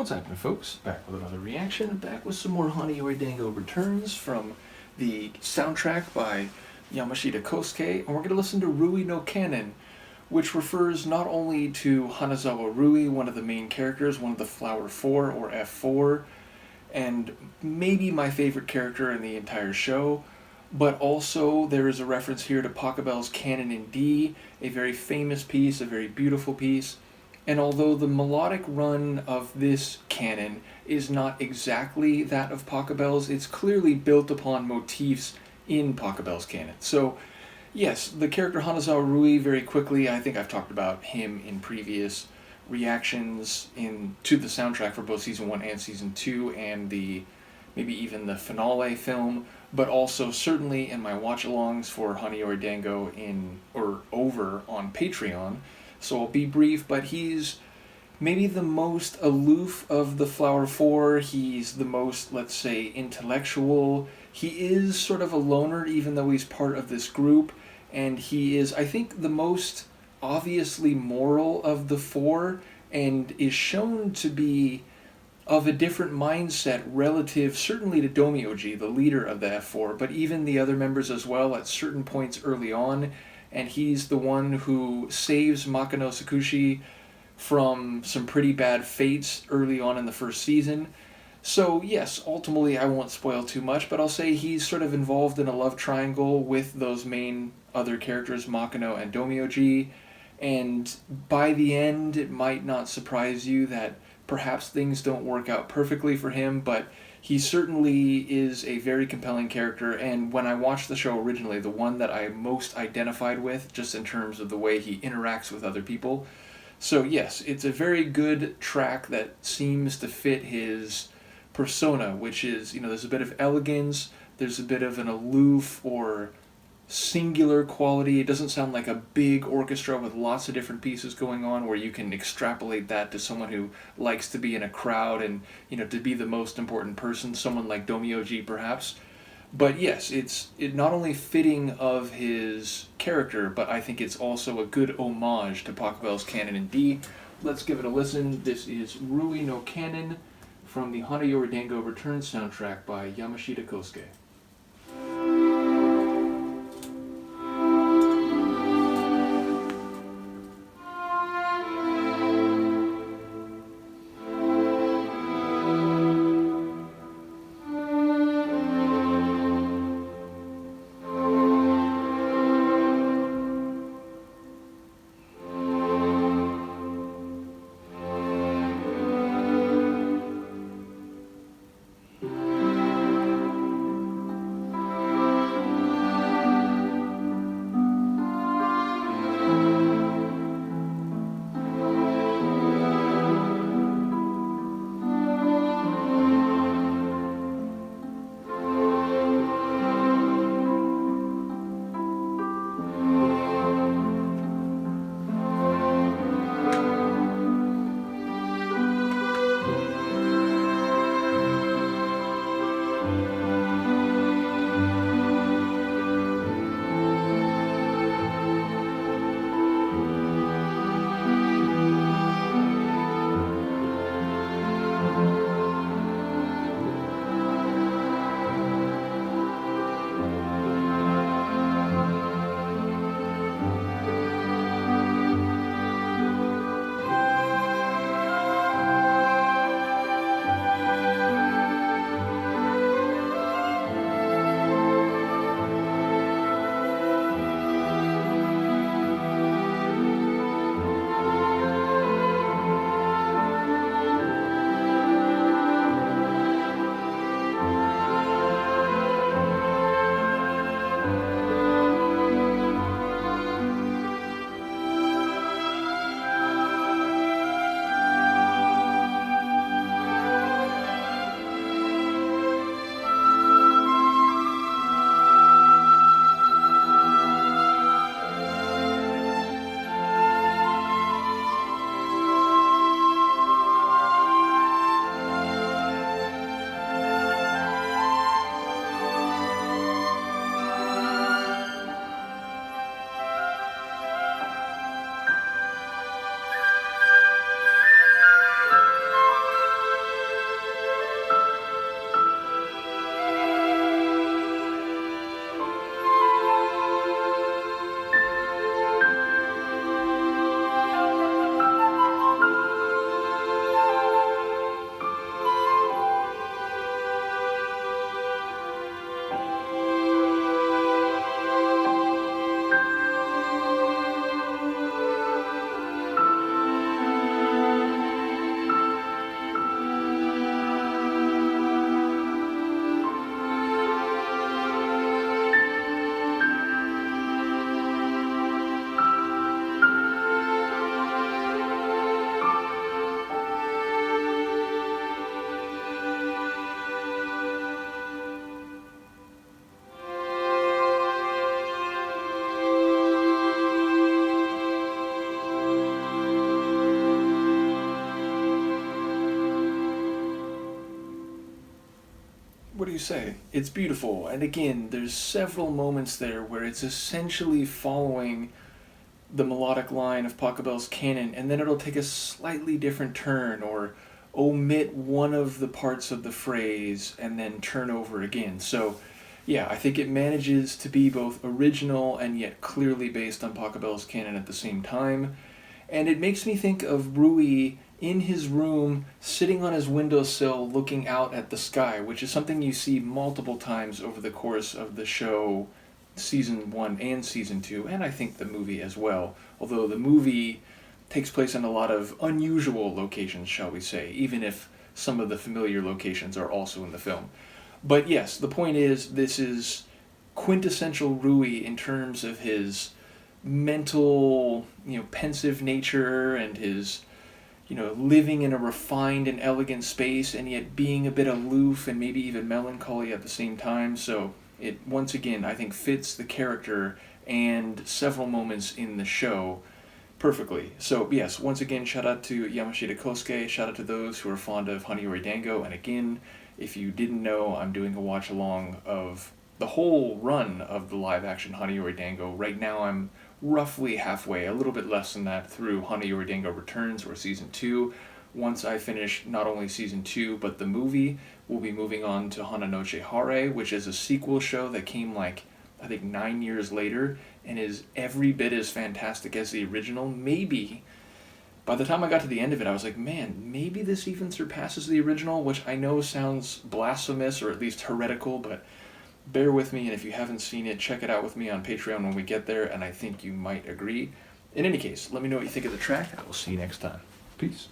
What's happening, folks? Back with another reaction, back with some more Hana Yori Dango Returns from the soundtrack by Yamashita Kousuke, and we're going to listen to Rui no Kanon, which refers not only to Hanazawa Rui, one of the main characters, one of the Flower 4 or F4, and maybe my favorite character in the entire show, but also there is a reference here to Pachabel's Canon in D, a very famous piece, a very beautiful piece. And although the melodic run of this canon is not exactly that of Pachabel's, it's clearly built upon motifs in Pachabel's canon. So, yes, the character Hanazawa Rui, very quickly, I think I've talked about him in previous reactions to the soundtrack for both Season 1 and Season 2, and maybe even the finale film, but also certainly in my watch-alongs for Hana Yori Dango over on Patreon. So I'll be brief, but he's maybe the most aloof of the Flower 4. He's the most, let's say, intellectual. He is sort of a loner, even though he's part of this group. And he is, I think, the most obviously moral of the 4, and is shown to be of a different mindset relative, certainly to Domyoji, the leader of the F4, but even the other members as well at certain points early on. And he's the one who saves Makino Sakushi from some pretty bad fates early on in the first season. So yes, ultimately I won't spoil too much, but I'll say he's sort of involved in a love triangle with those main other characters, Makino and Domyoji, and by the end it might not surprise you that perhaps things don't work out perfectly for him, but he certainly is a very compelling character, and when I watched the show originally, the one that I most identified with, just in terms of the way he interacts with other people. So yes, it's a very good track that seems to fit his persona, which is, there's a bit of elegance, there's a bit of an aloof or singular quality. It doesn't sound like a big orchestra with lots of different pieces going on where you can extrapolate that to someone who likes to be in a crowd and, to be the most important person, someone like Domyoji perhaps. But yes, it's not only fitting of his character, but I think it's also a good homage to Pachabel's Canon in D. Let's give it a listen. This is Rui no Kanon from the Hana Yori Dango Returns soundtrack by Yamashita Kousuke. what do you say? It's beautiful. And again, there's several moments there where it's essentially following the melodic line of Pachabel's canon, and then it'll take a slightly different turn or omit one of the parts of the phrase and then turn over again. So, yeah, I think it manages to be both original and yet clearly based on Pachabel's canon at the same time. And it makes me think of Rui in his room, sitting on his windowsill looking out at the sky, which is something you see multiple times over the course of the show, season 1 and season 2, and I think the movie as well. Although the movie takes place in a lot of unusual locations, shall we say, even if some of the familiar locations are also in the film. But yes, the point is, this is quintessential Rui in terms of his mental, pensive nature and his, living in a refined and elegant space and yet being a bit aloof and maybe even melancholy at the same time. So it, once again, I think fits the character and several moments in the show perfectly. So yes, once again, shout out to Yamashita Kousuke, shout out to those who are fond of Hana Yori Dango, and again, if you didn't know, I'm doing a watch along of the whole run of the live action Hana Yori Dango. Right now I'm roughly halfway, a little bit less than that, through Hana Yori Dango Returns, or season 2. Once I finish not only season 2, but the movie, we'll be moving on to Hana Noche Hare, which is a sequel show that came I think 9 years later, and is every bit as fantastic as the original. Maybe, by the time I got to the end of it, I was like, man, maybe this even surpasses the original, which I know sounds blasphemous, or at least heretical, but bear with me, and if you haven't seen it, check it out with me on Patreon when we get there, and I think you might agree. In any case, let me know what you think of the track, and I will see you next time. Peace.